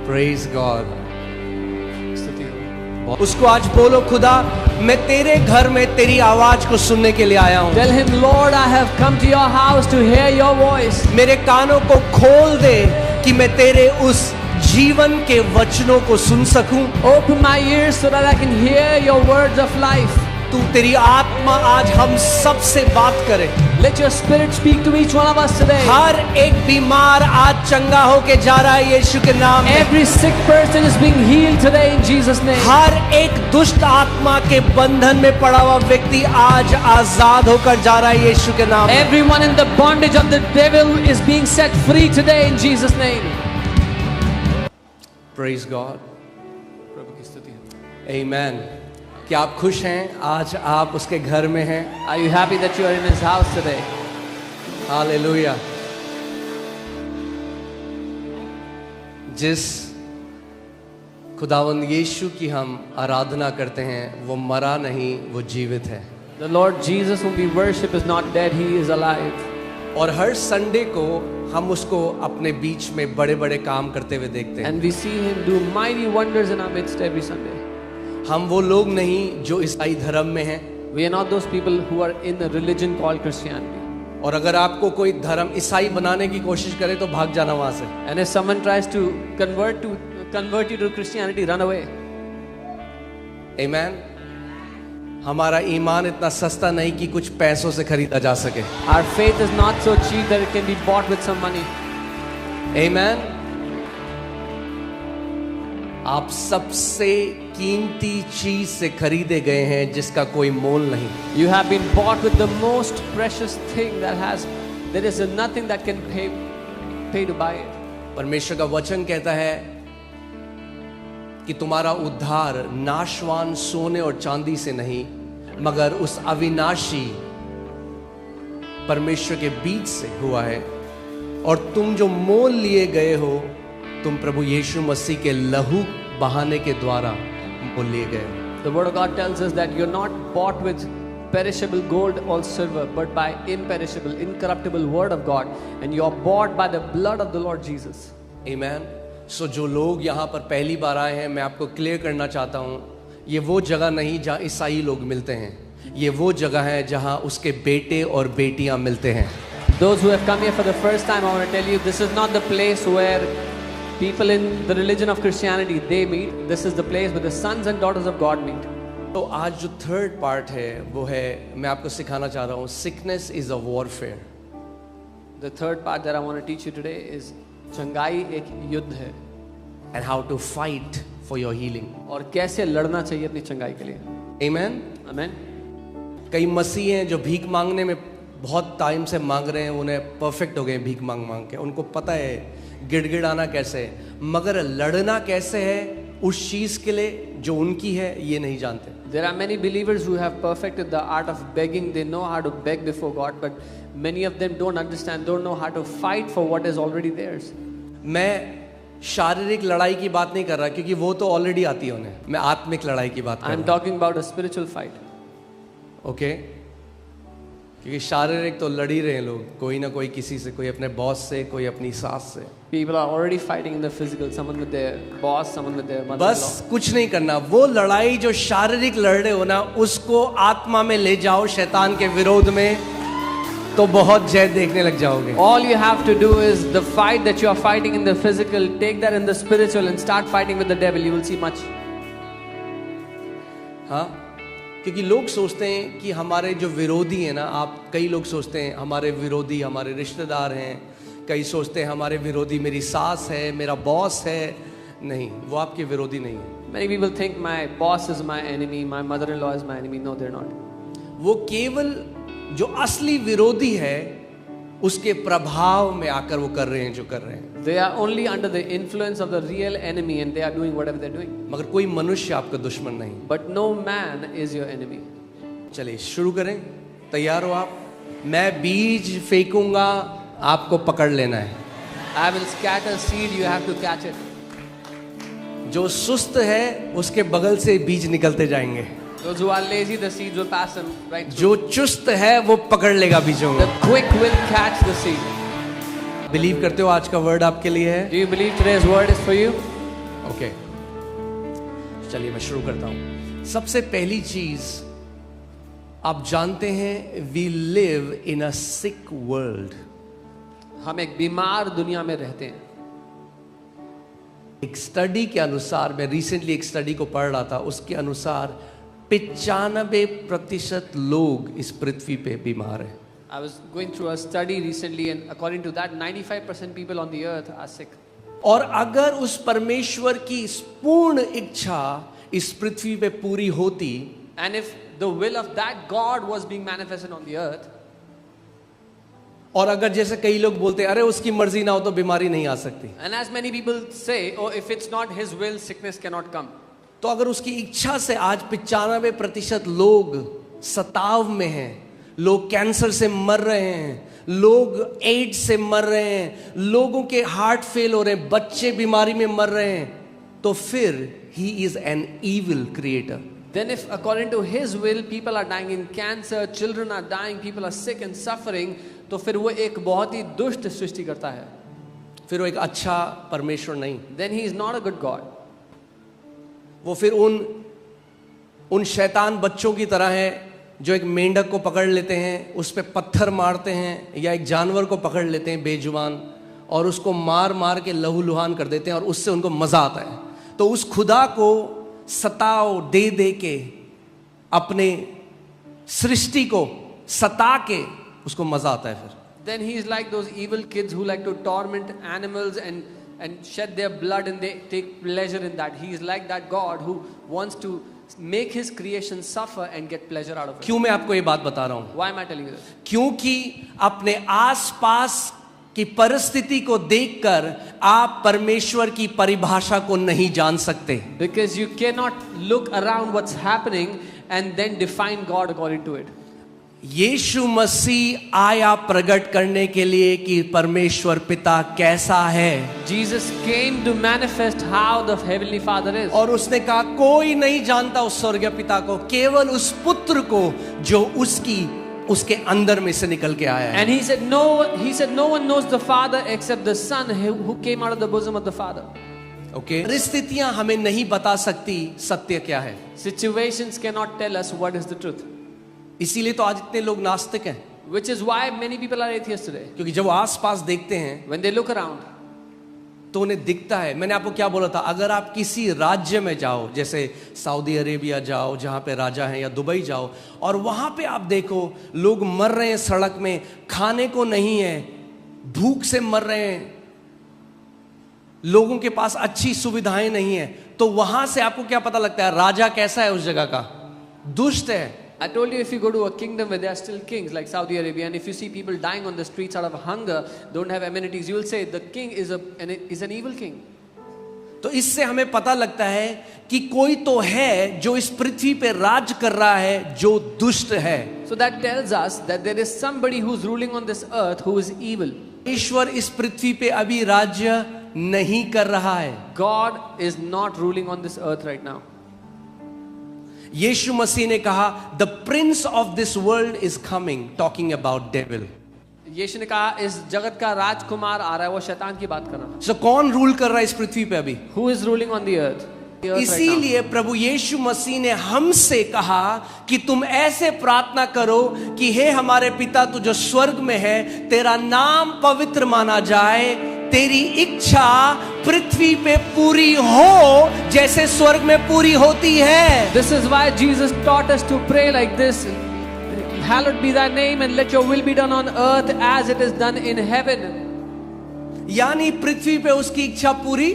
Praise God. उसको आज बोलो, खुदा मैं तेरे घर में तेरी आवाज को सुनने के लिए आया हूँ. Tell him, Lord, I have come to your house to hear your voice. मेरे कानों को खोल दे कि मैं तेरे उस जीवन के वचनों को सुन सकूं. Open my ears so that I can hear your words of life. तू तेरी आत्मा आज हम सब से बात करे. Let your spirit speak to each one of us today. हर एक बीमार आज चंगा होके जा रहा है यीशु के नाम में. Every sick person is being healed today in Jesus' name. हर एक दुष्ट आत्मा के बंधन में पड़ा हुआ व्यक्ति आज आजाद होकर जा रहा है यीशु के नाम में. Everyone in the bondage of the devil is being set free today in Jesus' name. Praise God. प्रभु की स्तुति हो. Amen. क्या आप खुश हैं? आज आप उसके घर में हैं. Are you happy that you are in his house today? Hallelujah. जिस खुदावंद यीशु की हम आराधना करते हैं वो मरा नहीं, वो जीवित है. The Lord Jesus whom we worship is not dead, he is alive. और हर संडे को हम उसको अपने बीच में बड़े बड़े काम करते हुए देखते हैं. And we see him do mighty wonders in our midst every Sunday. हम वो लोग नहीं जो ईसाई धर्म में हैं. We are not those people who are in a religion called Christianity. और अगर आपको कोई धर्म ईसाई बनाने की कोशिश करे तो भाग जाना वहां से. And if someone tries to convert you to Christianity, run away. Amen. हमारा ईमान इतना सस्ता नहीं कि कुछ पैसों से खरीदा जा सके. Our faith is not so cheap that it can be bought with some money. Amen. आप सबसे कीमती चीज से खरीदे गए हैं जिसका कोई मोल नहीं. You have been bought with the most precious thing there is nothing that can pay to buy it. परमेश्वर का वचन कहता है कि तुम्हारा उद्धार नाशवान सोने और चांदी से नहीं मगर उस अविनाशी परमेश्वर के बीच से हुआ है. और तुम जो मोल लिए गए हो तुम प्रभु यीशु मसीह के लहू बहाने के द्वारा मोल लिए गए. The word of God tells us that you're not bought with perishable gold or silver but by imperishable, incorruptible word of God, and you're bought by the blood of the Lord Jesus. Amen. So जो लोग यहाँ पर पहली बार आए हैं मैं आपको clear करना चाहता हूँ, ये वो जगह नहीं जहाँ ईसाई लोग मिलते हैं. ये वो जगह है जहाँ उसके बेटे और बेटियाँ मिलते हैं. Those who have come here for the first time, I want to tell you, this is not the place where people in the religion of Christianity they meet. This is the place where the sons and daughters of God meet. तो आज जो third part है वो है, मैं आपको सिखाना चाह रहा हूँ, sickness is a warfare. The third part that I want to teach you today is चंगाई एक युद्ध है. And how to fight for your healing. और कैसे लड़ना चाहिए अपनी चंगाई के लिए. Amen. Amen. कई मसीह हैं जो भीख मांगने में बहुत टाइम से मांग रहे हैं, उन्हें परफेक्ट हो गए भीख मांग मांग के. उनको पता है गिड़गिड़ाना कैसे है, मगर लड़ना कैसे है उस चीज के लिए जो उनकी है ये नहीं जानते. There are many believers who have perfected the art of begging. They know how to beg before God, but many of them don't understand, don't know how to fight for what is already theirs. मैं शारीरिक लड़ाई की बात नहीं कर रहा क्योंकि वो तो ऑलरेडी आती है उन्हें. मैं आत्मिक लड़ाई की बात कर रहा I'm हूं. talking about a spiritual fight. Okay. क्योंकि शारीरिक तो लड़ ही रहे हैं लोग, कोई ना कोई किसी से, कोई अपने बॉस से, कोई अपनी सास से. People are already fighting in the physical, someone with their boss, someone with their mother-in-law. बस कुछ नहीं करना. वो लड़ाई जो शारीरिक लड़ रहे हो ना उसको आत्मा में ले जाओ शैतान के विरोध में, तो बहुत जय देखने लग जाओगे. All you have to do is the fight that you are fighting in the physical, take that in the spiritual and start fighting with the devil. You will see much. हाँ, क्योंकि लोग सोचते हैं कि हमारे जो विरोधी हैं ना, आप कई लोग सोचते हैं हमारे विरोधी हमारे रिश्तेदार हैं, कई सोचते हैं हमारे विरोधी मेरी सास है, मेरा बॉस है. नहीं, वो आपके विरोधी नहीं है. Many people think my boss is my enemy, my mother-in-law is my enemy. No, they're not. वो केवल जो असली विरोधी है उसके प्रभाव में आकर वो कर रहे हैं जो कर रहे हैं. They are only under the influence of the real enemy and they are doing whatever they're doing. मगर कोई मनुष्य आपका दुश्मन नहीं. But no man is your enemy. चलिए शुरू करें. तैयार हो आप? मैं बीज फेंकूंगा, आपको पकड़ लेना है. I will scatter seed, you have to catch it. जो सुस्त है उसके बगल से बीज निकलते जाएंगे. Those who are lazy, the seeds will pass them right through. जो चुस्त है वो पकड़ लेगा बीजों The को. quick will catch the seed. Believe करते हो आज का वर्ड आपके लिए है? Do you believe today's word is for you? Okay, चलिए मैं शुरू करता हूं। सबसे पहली चीज, आप जानते हैं we live in a sick world. हम एक बीमार दुनिया में रहते हैं। एक स्टडी के अनुसार, मैं रिसेंटली एक स्टडी को पढ़ रहा था, उसके अनुसार 95% लोग इस पृथ्वी पे बीमार हैं। I was going through a study recently, and according to that, 95% people on the earth are sick. और अगर उस परमेश्वर की पूर्ण इच्छा इस पृथ्वी पे पूरी होती, And if the will of that God was being manifested on the earth, और अगर जैसे कई लोग बोलते हैं अरे उसकी मर्जी ना हो तो बीमारी नहीं आ सकती, and as many people say, oh, if it's not His will, sickness cannot come. तो अगर उसकी इच्छा से आज 95% लोग सताव में हैं, लोग कैंसर से मर रहे हैं, लोग एड्स से मर रहे हैं, लोगों के हार्ट फेल हो रहे हैं, बच्चे बीमारी में मर रहे हैं, तो फिर he is an evil creator. Then if according to His will people are dying in cancer, children are dying, people are sick and suffering, तो फिर वो एक बहुत ही दुष्ट सृष्टि करता है। फिर वो एक अच्छा परमेश्वर नहीं, Then He is not a good God. वो फिर उन शैतान बच्चों की तरह है जो एक मेंढक को पकड़ लेते हैं, उस पे पत्थर मारते हैं, या एक जानवर को पकड़ लेते हैं बेजुबान और उसको मार मार के लहूलुहान कर देते हैं और उससे उनको मजा आता है। तो उस खुदा को सताव दे दे के, अपने सृष्टि को सता के उसको मजा आता है फिर। Then He is like those evil kids who like to torment animals and shed their blood, and they take pleasure in that. He is like that God who wants to make His creation suffer and get pleasure out of it. क्यों मैं आपको ये बात बता रहा हूं? Why am I telling you this? क्योंकि अपने आसपास की परिस्थिति को देखकर आप परमेश्वर की परिभाषा को नहीं जान सकते। Because you cannot look around what's happening and then define God according to it. यीशु मसीह आया प्रकट करने के लिए कि परमेश्वर पिता कैसा है। Jesus came to manifest how the heavenly Father is. और उसने कहा कोई नहीं जानता उस स्वर्गीय पिता को, केवल उस पुत्र को जो उसके अंदर में से निकल के आया है। And he said no one knows the Father except the Son who came out of the bosom of the Father. Okay, परिस्थितियां हमें नहीं बता सकती सत्य क्या है। Situations cannot tell us what is the truth. इसीलिए तो आज इतने लोग नास्तिक हैं, Which is why many people are atheists today. क्योंकि जब आसपास देखते हैं When they look around, तो उन्हें दिखता है। मैंने आपको क्या बोला था, अगर आप किसी राज्य में जाओ, जैसे सऊदी अरेबिया जाओ जहाँ पे राजा हैं, या दुबई जाओ, और वहाँ पे आप देखो लोग मर रहे हैं सड़क में, खाने को नहीं है, भूख से मर रहे हैं, लोगों के पास अच्छी सुविधाएं नहीं है, तो वहां से आपको क्या पता लगता है राजा कैसा है उस जगह का? दुष्ट है। I told you, if you go to a kingdom where there are still kings like Saudi Arabia, and if you see people dying on the streets out of hunger, don't have amenities, you will say the king is an evil king. तो इससे हमें पता लगता है कि कोई तो है जो इस पृथ्वी पे राज कर रहा है जो दुष्ट है। So that tells us that there is somebody who's ruling on this earth who is evil. ईश्वर इस पृथ्वी पे अभी राज्य नहीं कर रहा है। God is not ruling on this earth right now. यीशु मसीह ने कहा the prince of this world is coming, talking about devil. Yeshu ने कहा इस जगत का राजकुमार आ रहा है, वो शैतान की बात कर रहा है। सो कौन रूल कर रहा है इस पृथ्वी पे अभी? Who is ruling on the earth? इसीलिए प्रभु यीशु मसीह ने हमसे कहा कि तुम ऐसे प्रार्थना करो कि हे हमारे पिता तू जो स्वर्ग में है, तेरा नाम पवित्र माना जाए, तेरी इच्छा पृथ्वी पे पूरी हो जैसे स्वर्ग में पूरी होती है। This is why Jesus taught us to pray like this. Hallowed be thy name and let your will be done on earth as it is done in heaven. यानी पृथ्वी पे उसकी इच्छा पूरी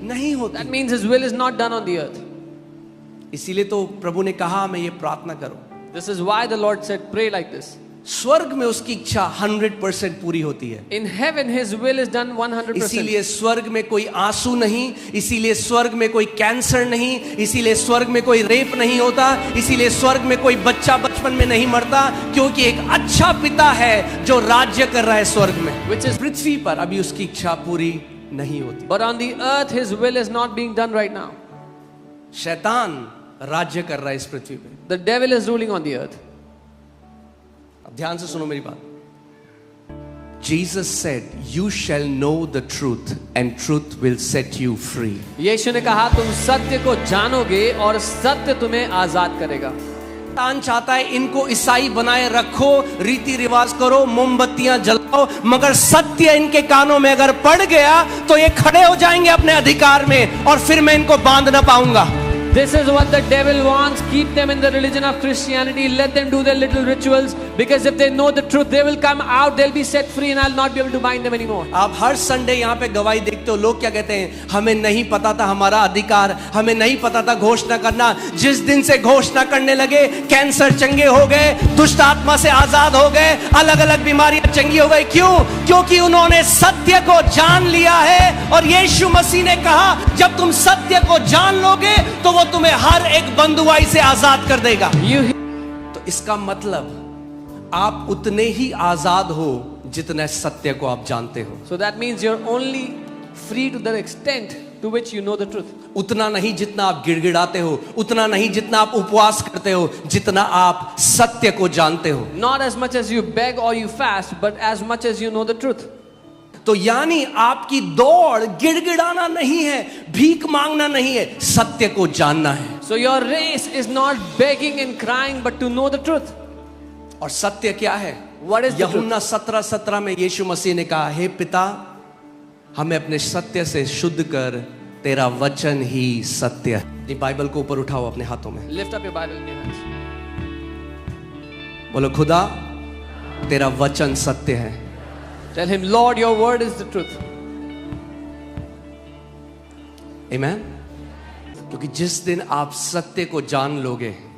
नहीं होती। That means his will is not done on the earth. इसीलिए तो प्रभु ने कहा मैं ये प्रार्थना करो। This is why the Lord said pray like this. स्वर्ग में उसकी इच्छा 100% पूरी होती है। In heaven his will is done 100%. इसीलिए स्वर्ग में कोई आंसू नहीं, इसीलिए स्वर्ग में कोई कैंसर नहीं, इसीलिए स्वर्ग में कोई रेप नहीं होता, इसीलिए स्वर्ग में कोई बच्चा बचपन में नहीं मरता, क्योंकि एक अच्छा पिता है जो राज्य कर रहा है स्वर्ग में। Which is पृथ्वी पर अभी उसकी इच्छा पूरी नहीं होती। But on the earth his will is not being done right now. शैतान राज्य कर रहा है इस पृथ्वी पे। The devil is ruling on the earth. अब ध्यान से सुनो मेरी बात। Jesus said, "You shall know the truth, and truth will set you free." यीशु ने कहा तुम सत्य को जानोगे और सत्य तुम्हें आजाद करेगा। शैतान चाहता है इनको ईसाई बनाए रखो, रीति रिवाज करो, मोमबत्तियां जलाओ, मगर सत्य इनके कानों में अगर पड़ गया तो ये खड़े हो जाएंगे अपने अधिकार में और फिर मैं इनको बांध ना पाऊंगा। This is what the devil wants. Keep them in the religion of Christianity. Let them do their little rituals. Because if they know the truth, they will come out. They'll be set free, and I'll not be able to bind them anymore. आप हर Sunday यहाँ पे गवाही देखते हो, लोग क्या कहते हैं, हमें नहीं पता था हमारा अधिकार, हमें नहीं पता था घोषणा करना। जिस दिन से घोषणा करने लगे, कैंसर चंगे हो गए, दुष्ट आत्मा से आजाद हो गए, अलग अलग बीमारियां चंगी हो गई। क्यों? क्योंकि उन्होंने सत्य को जान लिया है। और यीशु मसीह ने कहा, जब तुम सत्य को जान लोगे तो वो तुम्हें हर एक बंधुआई से आजाद कर देगा। तो इसका मतलब आप उतने ही आजाद हो जितने सत्य को आप जानते हो। So that means you're only free to the extent to which you know the truth. उतना नहीं जितना आप गिड़गिड़ाते हो, उतना नहीं जितना आप उपवास करते हो, जितना आप सत्य को जानते हो। Not as much as you beg or you fast, but as much as you know the truth. तो यानी आपकी दौड़ गिड़गिड़ाना नहीं है, भीख मांगना नहीं है, सत्य को जानना है। So your race is not begging and crying, but to know the truth. और सत्य क्या है? What is the truth? यूहन्ना 17:17 में यीशु मसीह ने कहा, हे पिता, हमें अपने सत्य से शुद्ध कर, तेरा वचन ही सत्य है। ये बाइबल को ऊपर उठाओ अपने हाथों में, Lift up your Bible in your hands. बोलो, खुदा तेरा वचन सत्य है। Tell him, Lord, your word is the truth. आमेन। क्योंकि जिस दिन आप सत्य को जान लोगे,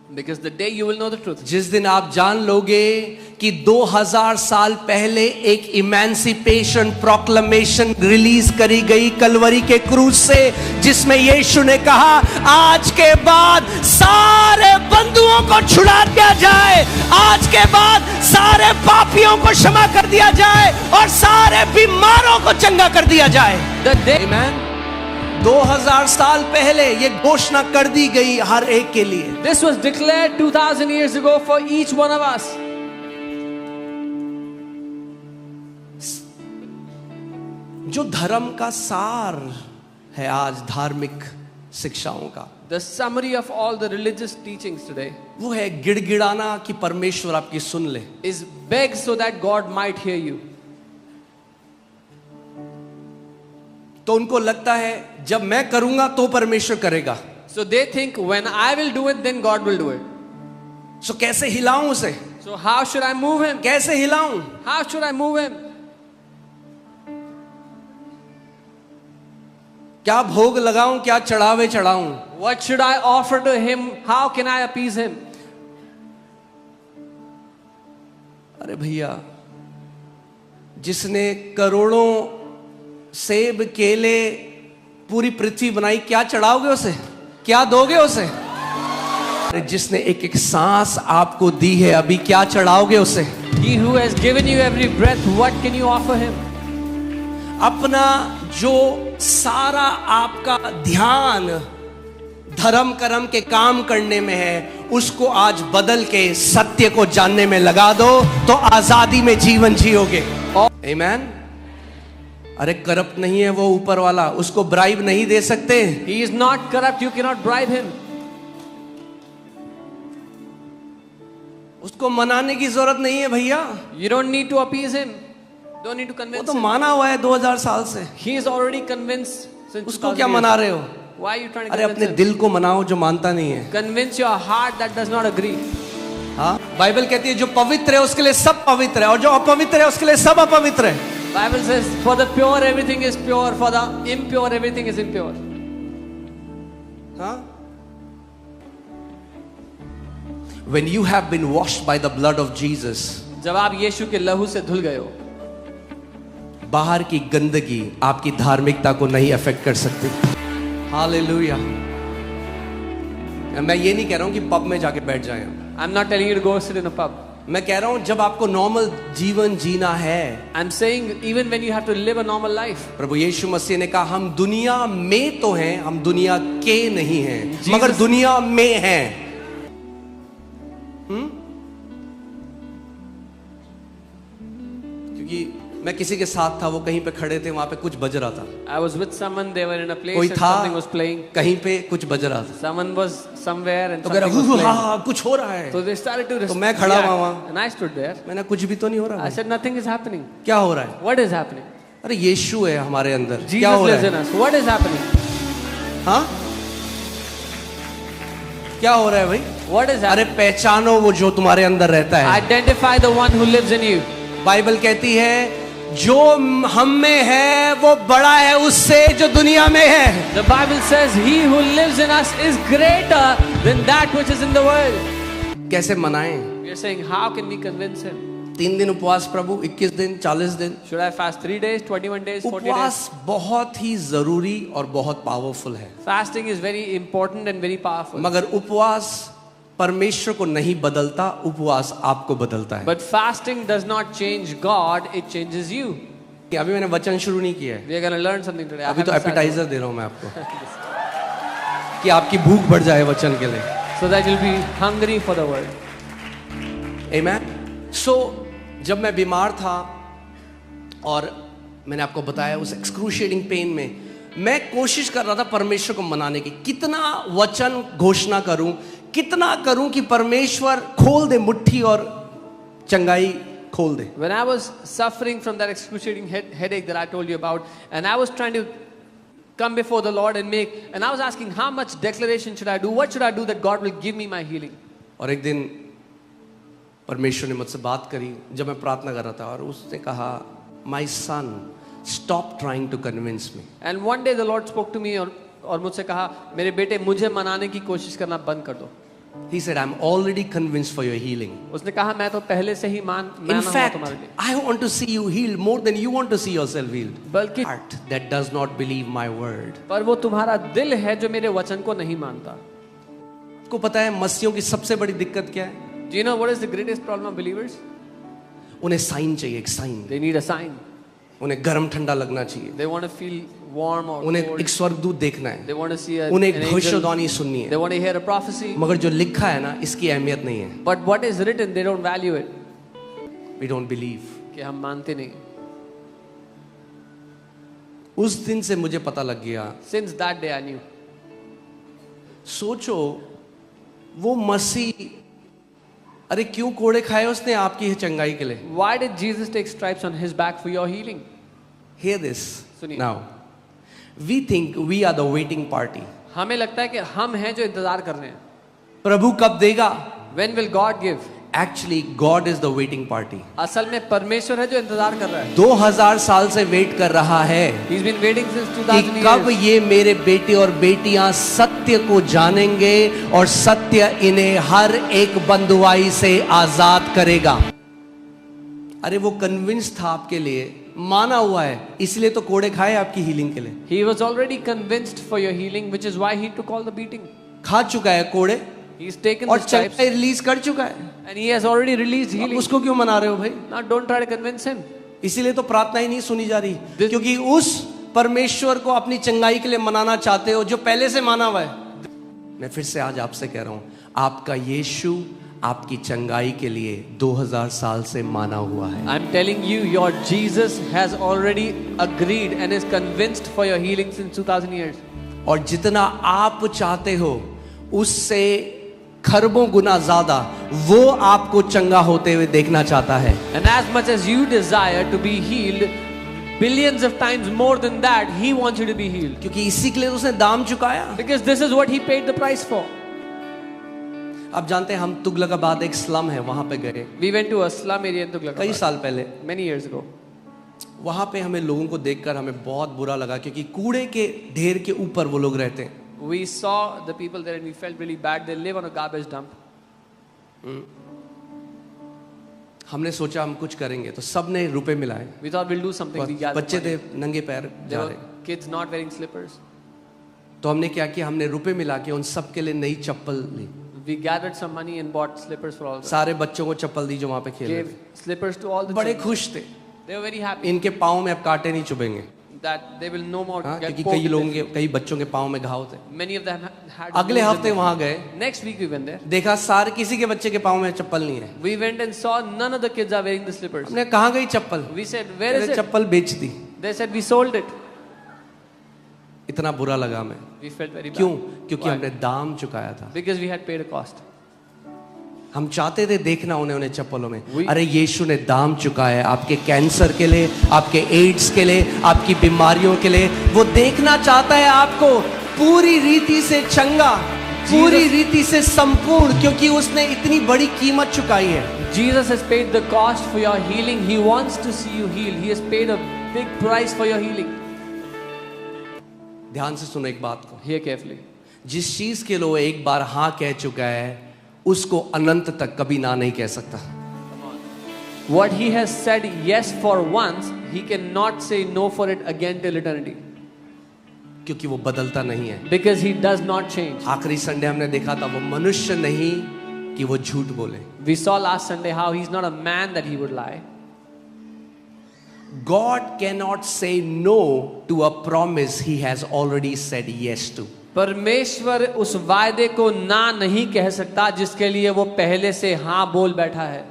Because the day you will know the truth. जिस दिन आप जान लोगे कि 2000 साल पहले एक इमेंसिपेशन प्रोक्लेमेशन रिलीज करी गई कलवरी के क्रूज से, जिसमें यीशु ने कहा, आज के बाद सारे बंधुओं को छुड़ा दिया जाए, आज के बाद सारे पापियों को क्षमा कर दिया जाए और सारे बीमारों को चंगा कर दिया जाए। The day, आमेन। 2000 साल पहले ये घोषणा कर दी गई हर एक के लिए। this was declared 2000 years ago for each one of us. जो धर्म का सार है आज धार्मिक शिक्षाओं का, The summary of all the religious teachings today वो है गिड़गिड़ाना कि परमेश्वर आपकी सुन ले। is beg so that God might hear you. तो उनको लगता है जब मैं करूंगा तो परमेश्वर करेगा। So they think when I will do it, then God will do it. सो कैसे हिलाऊं उसे? So how should I move him? कैसे हिलाऊं? How should I move him? क्या भोग लगाऊं, क्या चढ़ावे चढ़ाऊं? What should I offer to him? How can I appease him? अरे भैया, जिसने करोड़ों सेब केले पूरी पृथ्वी बनाई, क्या चढ़ाओगे उसे? क्या दोगे उसे? अरे जिसने एक एक सांस आपको दी है, अभी क्या चढ़ाओगे उसे? He who has given you every breath, what can you offer him? अपना जो सारा आपका ध्यान धर्म कर्म के काम करने में है, उसको आज बदल के सत्य को जानने में लगा दो, तो आजादी में जीवन जियोगे। आमीन। अरे करप्ट नहीं है वो ऊपर वाला, उसको ब्राइब नहीं दे सकते। He is not corrupt, you cannot bribe him. उसको मनाने की जरूरत नहीं है भैया, You don't need to appease him. Don't need to वो convince तो him. माना हुआ है 2000 साल से। He is already convinced since उसको 2000 क्या years. मना रहे हो? Why are you trying to अरे अपने convince him? दिल को मनाओ जो मानता नहीं है। Convince your heart that does not agree. हाँ, बाइबल कहती है जो पवित्र है उसके लिए सब पवित्र है, और जो अपवित्र है उसके लिए सब अपवित्र है। Bible says, for the pure everything is pure, for the impure everything is impure. हाँ? When you have been washed by the blood of Jesus, जब आप यीशु के लहू से धुल गए हो, बाहर की गंदगी आपकी धार्मिकता को नहीं अफेक्ट कर सकती। हालेलुया। मैं ये नहीं कह रहा हूं कि पब में जाके बैठ जाएं। I'm not telling you to go sit in a pub. मैं कह रहा हूं जब आपको नॉर्मल जीवन जीना है, I'm saying even when you have to live a normal life. प्रभु यीशु मसीह ने कहा, हम दुनिया में तो हैं, हम दुनिया के नहीं हैं, Jesus- मगर दुनिया में हैं। मैं किसी के साथ था, वो कहीं पे खड़े थे, वहां पे कुछ बज रहा था। I was with someone, they were in a place कोई and था something was playing. कहीं पे कुछ बज रहा था, Someone was somewhere and तो कह something was रहा playing. हाँ कुछ हो रहा है। So they started to तो मैं खड़ा react, वहाँ। and I stood there. मैंने कुछ भी तो नहीं हो रहा I है। said, nothing is happening. क्या हो रहा है? What is happening? अरे यीशु है हमारे अंदर, क्या Jesus हो lives रहा in है? us. What is happening? हाँ क्या हो रहा है भाई? What is अरे happening? पहचानो वो जो तुम्हारे अंदर रहता है। Identify the one who lives in you. Bible कहती है जो हम में है वो बड़ा है उससे जो दुनिया में है। The Bible says, he who lives in us is greater than that which is in the world. कैसे मनाएं? We are saying, how can we convince him? 3 दिन उपवास प्रभु, 21 दिन, 40 दिन। Should I fast 3 days, 21 days, 40 days? उपवास बहुत ही जरूरी और बहुत पावरफुल है, Fasting is very important and very powerful. मगर उपवास परमेश्वर को नहीं बदलता, उपवास आपको बदलता है। But fasting does not change God, it changes you. अभी मैंने वचन शुरू नहीं किया है, We are going to learn something today. I अभी तो haven't started. एपिटाइजर दे रहा हूं मैं आपको कि आपकी भूख बढ़ जाए वचन के लिए। So that you'll be hungry for the word. Amen. So जब मैं बीमार था और मैंने आपको बताया उस एक्सक्रूशिएटिंग पेन में, मैं कोशिश कर रहा था परमेश्वर को मनाने की, कितना वचन घोषणा करूं, कितना करूं कि परमेश्वर खोल दे मुट्ठी और चंगाई खोल दे। When I was suffering from that excruciating headache that I told you about, and I was trying to come before the Lord and I was asking, how much declaration should I do? What should I do that God will give me my healing? और एक दिन परमेश्वर ने मुझसे बात करी जब मैं प्रार्थना कर रहा था, और उसने कहा, my son stop trying to convince me. And one day the Lord spoke to me और मुझसे कहा, मेरे बेटे मुझे मनाने की कोशिश करना बंद कर दो। He said, I'm already convinced for your healing. उसने कहा, मैं तो पहले से ही माना In हुआ fact, तुम्हारे लिए। I want to see you healed more than you want to see yourself healed. बल्कि Heart that does not believe my word. पर वो तुम्हारा दिल है जो मेरे वचन को नहीं मानता। आपको पता है मसीहों की सबसे बड़ी दिक्कत क्या है? Do you know what is the greatest problem of believers? उन्हें साइन चाहिए, एक sign. They need a sign. उन्हें गर्म ठंडा लगना चाहिए, They want to feel warm or उन्हें cold. एक स्वर्गदूत देखना है, They want to see an उन्हें एक angel. भविष्यवाणी सुननी They है, want to hear a prophecy. मगर जो लिखा है ना इसकी अहमियत नहीं है। But what is written, they don't value it. We don't believe. कि हम मानते नहीं। उस दिन से मुझे पता लग गया, Since that day I knew. सोचो वो मसीह, अरे क्यों कोड़े खाए उसने आपकी चंगाई के लिए? Why did Jesus take stripes on his back for your healing? Hear this सुनिए। now. We think we are the waiting party. हमें लगता है कि हम हैं जो इंतजार कर रहे हैं। प्रभु कब देगा? When will God give? Actually, God is the waiting party. असल में परमेश्वर है जो इंतजार कर रहा है। 2000 साल से वेट कर रहा है He's been waiting since कि 2000 कब years. ये मेरे बेटे और बेटियां सत्य को जानेंगे और सत्य इन्हें हर एक बंधुआई से आजाद करेगा। अरे वो कन्विंस था आपके लिए, माना हुआ है, इसलिए तो कोड़े खाए आपकी हीलिंग के लिए। He was already convinced for your healing, which is why he took all the beating. खा चुका है कोड़े He's taken और the stripes चंगाई रिलीज कर चुका है, and he has already released अब healing. उसको क्यों मना रहे हो भाई? Now don't try to convince him. इसीलिए तो प्रार्थना ही नहीं सुनी जा रही, This- क्योंकि उस परमेश्वर को अपनी चंगाई के लिए मनाना चाहते हो जो पहले से माना हुआ है। मैं फिर से आज आपसे कह रहा हूं, आपका यीशु आपकी चंगाई के लिए 2000 साल से माना हुआ है। I'm telling you, your Jesus has already agreed and is convinced for your healing since 2000 years. और जितना आप चाहते हो उससे खरबों गुना ज्यादा वो आपको चंगा होते हुए देखना चाहता है। And as much as you desire to be healed, billions of times more than that, he wants you to be healed. क्योंकि इसी के लिए उसने दाम चुकाया। Because this is what he paid the price for. आप जानते हैं हम तुगलकाबाद एक स्लम है, वहां पे गए We went to a slum area in कई Tughlaqabad साल पहले। many years ago. वहां पे हमें लोगों को देखकर हमें बहुत बुरा लगा, क्योंकि कूड़े के ढेर के ऊपर वो लोग रहते हैं। We saw the people there and we felt really bad. They live on a garbage dump. हमने सोचा हम कुछ करेंगे, तो सबने रुपए मिलाए। We thought we'll do something. We gathered बच्चे थे money. नंगे पैर There जा were रहे, kids not wearing slippers. तो हमने क्या किया, हमने रुपए मिला के उन सब के लिए नई चप्पल ली। We gathered some money and bought slippers for all of them. सारे बच्चों को चप्पल दी जो वहां पे खेल रहे Gave slippers to all the थे। बड़े children. खुश थे, They were very happy इनके पाँव में अब कांटे नहीं चुभेंगे। that they will no more हाँ, get क्योंकि poked कई with लोगों this. के कई बच्चों के पाँव में घाव थे। Many of them had. अगले हफ्ते वहां गए, Next week we went there. देखा सारे किसी के बच्चे के पाँव में चप्पल नहीं है। We went and saw none of the kids are wearing the slippers. हमने कहाँ गई चप्पल? We said, where is मैंने it? चप्पल बेच दी। They said we sold it. इतना बुरा लगा मैं। We felt very bad. क्यों? क्योंकि Why? हमने दाम चुकाया था। Because we had paid a cost. हम चाहते थे देखना उन्हें चप्पलों में, We- अरे यीशु ने दाम चुकाया है आपके कैंसर के लिए, आपके एड्स के लिए, आपकी बीमारियों के लिए। वो देखना चाहता है आपको पूरी रीति से चंगा, पूरी रीति से संपूर्ण, क्योंकि उसने इतनी बड़ी कीमत चुकाई है। Jesus has paid the cost for your healing. He wants to see you healed. He has paid a big price for your healing. ध्यान से सुनो एक बात को, Hear carefully. जिस चीज के लिए वो एक बार हाँ कह चुका है, उसको अनंत तक कभी ना नहीं कह सकता। What he has said yes for once, he cannot say no for it again till eternity. क्योंकि वो बदलता नहीं है। Because he does not change. आखिरी संडे हमने देखा था, वो मनुष्य नहीं कि वो झूठ बोले। We saw last Sunday how he's not a man that he would lie. God cannot say no to a promise he has already said yes to. परमेश्वर उस वायदे को ना नहीं कह सकता जिसके लिए वो पहले से हाँ बोल बैठा है।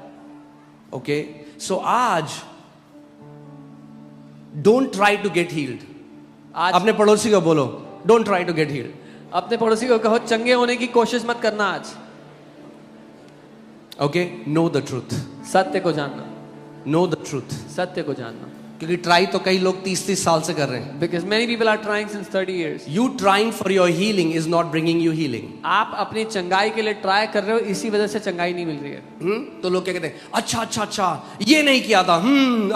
ओके, सो आज don't try to get healed. आज अपने पड़ोसी को बोलो, don't try to get healed. अपने पड़ोसी को कहो चंगे होने की कोशिश मत करना आज। ओके, नो द ट्रूथ, सत्य को जानना, नो द ट्रूथ। सत्य को जानना। क्योंकि ट्राई तो कई लोग 30-30 साल से कर रहे हैं। Because many people are trying since 30 years. You trying for your healing is not bringing you healing. आप अपनी चंगाई के लिए ट्राई कर रहे हो, इसी वजह से चंगाई नहीं मिल रही है। तो लोग क्या कहते हैं, अच्छा अच्छा अच्छा ये नहीं किया था,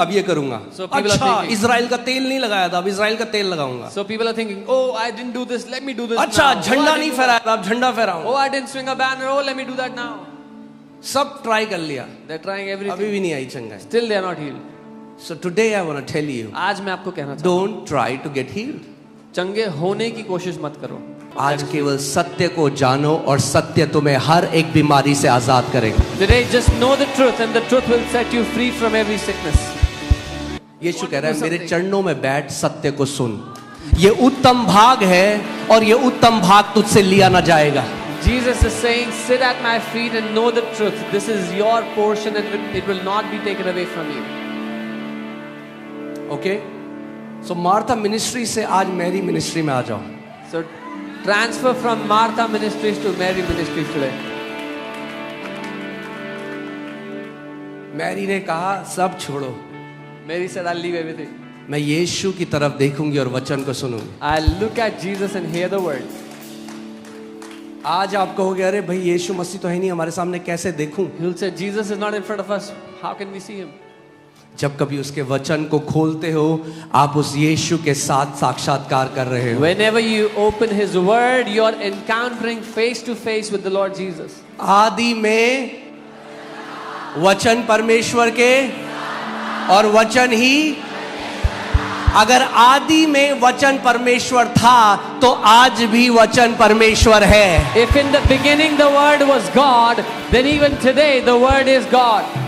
अब ये करूंगा। So people are अच्छा thinking- इजराइल का तेल नहीं लगाया था, अब इजराइल का तेल लगाऊंगा। So people are thinking, oh, I didn't do this, let me do this अच्छा now. झंडा Oh, I नहीं didn't do फहराया था, अब झंडा that. फहराऊंगा। Oh, I didn't swing a banner. Oh, let me do that now. सब try कर लिया, They're trying अभी everything. भी नहीं आई चंगाई। Still they are not healed. So today I want to tell you, आज मैं आपको कहना चाहता हूँ, don't try to get healed. चंगे होने की कोशिश मत करो। आज केवल सत्य को जानो और सत्य तुम्हें हर एक बीमारी से आजाद करेगा। Today just know the truth and the truth will set you free from every sickness. यीशु कह रहा है, मेरे चरणों में बैठ, सत्य को सुन। ये उत्तम भाग है और ये उत्तम भाग तुझसे लिया ना जाएगा। Jesus is saying, sit at my feet and know the truth. This is your portion and it will not be taken away from you. Okay, so Martha ministry से आज मेरी मिनिस्ट्री में आ जाओ। So transfer from Martha Ministries to Mary Ministries today. Mary ने कहा सब छोड़ो, Mary said, I'll leave everything. मैं यीशु की तरफ देखूंगी और वचन को सुनूंगी। I'll look at Jesus and hear the word. आज आप कहोगे, अरे भाई यीशु मसीह तो है नहीं हमारे सामने, कैसे देखूं? You'll say, Jesus is not in front of us. How can we see him? जब कभी उसके वचन को खोलते हो, आप उस यीशु के साथ साक्षात्कार कर रहे हो। Whenever you open his word, you're encountering face to face with the Lord Jesus. आदि में वचन परमेश्वर के और वचन ही, अगर आदि में वचन परमेश्वर था तो आज भी वचन परमेश्वर है। If in the beginning the word was God, then even today the word is God.